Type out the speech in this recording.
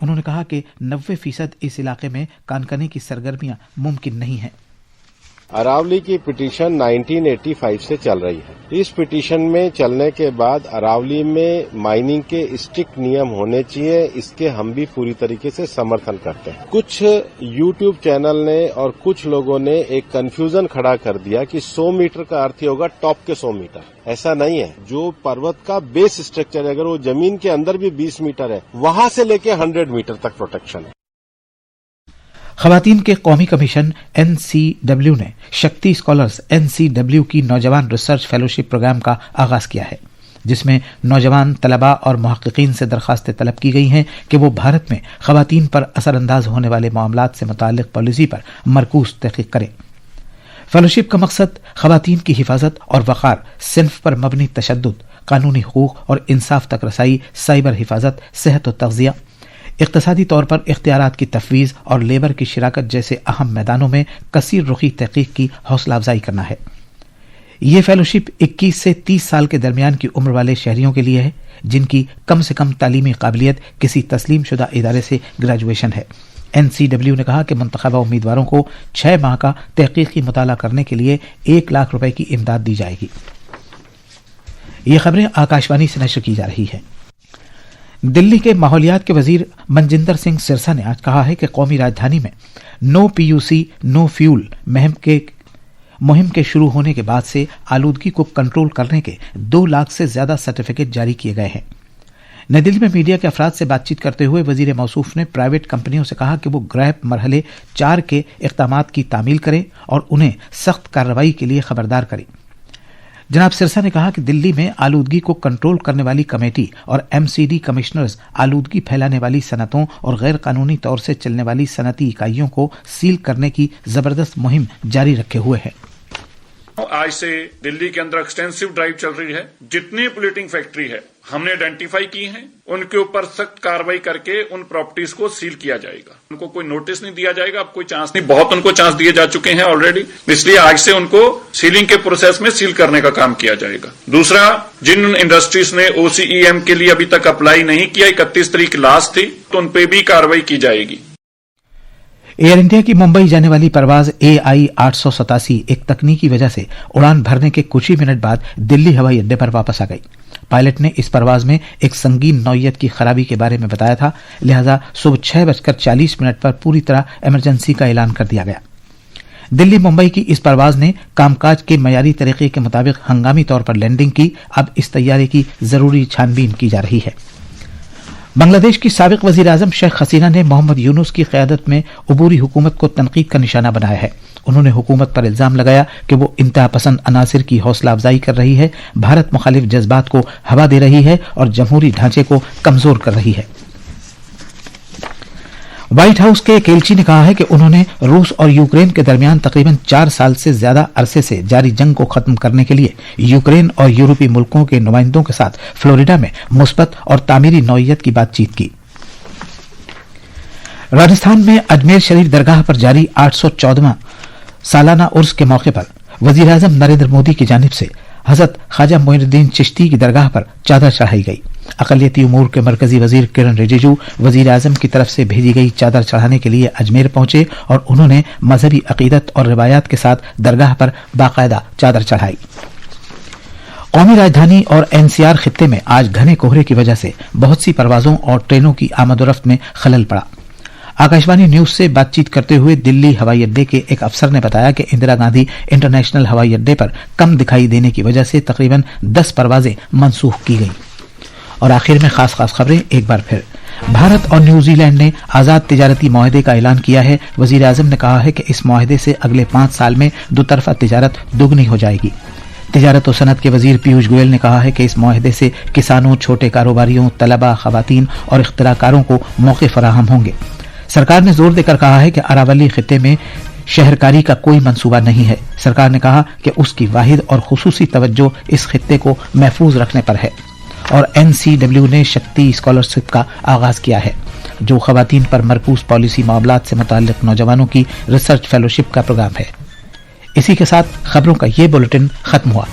انہوں نے کہا کہ 90% اس علاقے میں کانکنی کی سرگرمیاں ممکن نہیں ہیں۔ اراولی کی پٹیشن 1985 سے چل رہی ہے۔ اس پٹیشن میں چلنے کے بعد اراولی میں مائننگ کے اسٹرکٹ نیم ہونے چاہیے، اس کے ہم بھی پوری طریقے سے سمرتھن کرتے ہیں۔ کچھ یوٹیوب چینل نے اور کچھ لوگوں نے ایک کنفیوژن کھڑا کر دیا کہ 100 میٹر کا ارتھ ہوگا ٹاپ کے 100 میٹر، ایسا نہیں ہے۔ جو پروت کا بیس اسٹرکچر ہے، اگر وہ زمین کے اندر بھی 20 میٹر ہے، وہاں سے لے کے 100 میٹر تک پروٹیکشن ہے۔ خواتین کے قومی کمیشن NCW نے شکتی اسکالرز NCW کی نوجوان ریسرچ فیلوشپ پروگرام کا آغاز کیا ہے، جس میں نوجوان طلباء اور محققین سے درخواستیں طلب کی گئی ہیں کہ وہ بھارت میں خواتین پر اثر انداز ہونے والے معاملات سے متعلق پالیسی پر مرکوز تحقیق کریں۔ فیلوشپ کا مقصد خواتین کی حفاظت اور وقار، صنف پر مبنی تشدد، قانونی حقوق اور انصاف تک رسائی، سائبر حفاظت، صحت و تغذیہ، اقتصادی طور پر اختیارات کی تفویض اور لیبر کی شراکت جیسے اہم میدانوں میں کثیر رخی تحقیق کی حوصلہ افزائی کرنا ہے۔ یہ فیلوشپ 21 سے 30 سال کے درمیان کی عمر والے شہریوں کے لیے ہے جن کی کم سے کم تعلیمی قابلیت کسی تسلیم شدہ ادارے سے گریجویشن ہے۔ NCW نے کہا کہ منتخبہ امیدواروں کو 6 ماہ کا تحقیقی مطالعہ کرنے کے لیے 1 لاکھ روپے کی امداد دی جائے گی۔ یہ خبریں آکاشوانی سے نشر کی جا رہی ہیں۔ دلی کے ماحولیات کے وزیر منجندر سنگھ سرسا نے آج کہا ہے کہ قومی راجدھانی میں نو PUC نو فیول مہم کے شروع ہونے کے بعد سے آلودگی کو کنٹرول کرنے کے 2 لاکھ سے زیادہ سرٹیفکیٹ جاری کیے گئے ہیں۔ نئی دلی میں میڈیا کے افراد سے بات چیت کرتے ہوئے وزیر موصوف نے پرائیویٹ کمپنیوں سے کہا کہ وہ گریپ مرحلے 4 کے اقدامات کی تعمیل کریں اور انہیں سخت کارروائی کے لیے خبردار کریں۔ جناب سرسا نے کہا کہ دلی میں آلودگی کو کنٹرول کرنے والی کمیٹی اور MCD کمشنرز آلودگی پھیلانے والی صنعتوں اور غیر قانونی طور سے چلنے والی صنعتی اکائیوں کو سیل کرنے کی زبردست مہم جاری رکھے ہوئے ہیں۔ آج سے دلی کے اندر ایکسٹینسو ڈرائیو چل رہی ہے، جتنی پولیٹنگ فیکٹری ہے ہم نے آئیڈینٹیفائی کی ہیں، ان کے اوپر سخت کاروائی کر کے ان پراپرٹیز کو سیل کیا جائے گا۔ ان کو کوئی نوٹس نہیں دیا جائے گا، اب کوئی چانس نہیں، بہت ان کو چانس دیے جا چکے ہیں آلریڈی، اس لیے آج سے ان کو سیلنگ کے پروسیس میں سیل کرنے کا کام کیا جائے گا۔ دوسرا، جن انڈسٹریز نے OCEM کے لیے ابھی تک اپلائی نہیں کیا، 31 تاریخ لاسٹ تھی، تو ان پہ بھی کاروائی کی جائے گی۔ ایئر انڈیا کی ممبئی جانے والی پرواز AI 887 ایک تکنیکی وجہ سے اڑان بھرنے کے کچھ ہی منٹ بعد دلی ہوائی اڈے پر واپس آ گئی۔ پائلٹ نے اس پرواز میں ایک سنگین نوعیت کی خرابی کے بارے میں بتایا تھا، لہذا صبح 6:40 پر پوری طرح ایمرجنسی کا اعلان کر دیا گیا۔ دلی ممبئی کی اس پرواز نے کام کاج کے معیاری طریقے کے مطابق ہنگامی طور پر لینڈنگ کی۔ اب اس طیارے کی ضروری چھان بین کی جا رہی ہے۔ بنگلہ دیش کی سابق وزیر اعظم شیخ حسینہ نے محمد یونس کی قیادت میں عبوری حکومت کو تنقید کا نشانہ بنایا ہے۔ انہوں نے حکومت پر الزام لگایا کہ وہ انتہا پسند عناصر کی حوصلہ افزائی کر رہی ہے، بھارت مخالف جذبات کو ہوا دے رہی ہے اور جمہوری ڈھانچے کو کمزور کر رہی ہے۔ وائٹ ہاؤس کے ایک ایلچی نے کہا ہے کہ انہوں نے روس اور یوکرین کے درمیان تقریباً 4 سال سے زیادہ عرصے سے جاری جنگ کو ختم کرنے کے لیے یوکرین اور یورپی ملکوں کے نمائندوں کے ساتھ فلوریڈا میں مثبت اور تعمیری نوعیت کی بات چیت کی۔ راجستھان میں اجمیر شریف درگاہ پر جاری 814واں سالانہ عرس کے موقع پر وزیر اعظم نریندر مودی کی جانب سے حضرت خواجہ معین الدین چشتی کی درگاہ پر چادر چڑھائی گئی۔ اقلیتی امور کے مرکزی وزیر کرن رجیجو وزیر اعظم کی طرف سے بھیجی گئی چادر چڑھانے کے لیے اجمیر پہنچے اور انہوں نے مذہبی عقیدت اور روایات کے ساتھ درگاہ پر باقاعدہ چادر چڑھائی۔ قومی راجدھانی اور NCR خطے میں آج گھنے کوہرے کی وجہ سے بہت سی پروازوں اور ٹرینوں کی آمد و رفت میں خلل پڑا۔ آکاشوانی نیوز سے بات چیت کرتے ہوئے دلی ہوائی اڈے کے ایک افسر نے بتایا کہ اندرا گاندھی انٹرنیشنل ہوائی اڈے پر کم دکھائی دینے کی وجہ سے تقریباً 10 پروازیں منسوخ کی گئیں۔ اور آخر میں خاص خبریں ایک بار پھر۔ بھارت اور نیوزی لینڈ نے آزاد تجارتی معاہدے کا اعلان کیا ہے۔ وزیر اعظم نے کہا ہے کہ اس معاہدے سے اگلے 5 سال میں دوطرفہ تجارت دوگنی ہو جائے گی۔ تجارت و صنعت کے وزیر پیوش گوئل نے کہا ہے کہ اس معاہدے سے کسانوں، چھوٹے کاروباریوں، طلباء، خواتین اور اختراع کاروں کو موقع فراہم ہوں گے۔ سرکار نے زور دے کر کہا ہے کہ اراولی خطے میں شہرکاری کا کوئی منصوبہ نہیں ہے۔ سرکار نے کہا کہ اس کی واحد اور خصوصی توجہ اس خطے کو محفوظ رکھنے پر ہے۔ اور NCW نے شکتی اسکالرشپ کا آغاز کیا ہے، جو خواتین پر مرکوز پالیسی معاملات سے متعلق نوجوانوں کی ریسرچ فیلوشپ کا پروگرام ہے۔ اسی کے ساتھ خبروں کا یہ بلیٹن ختم ہوا۔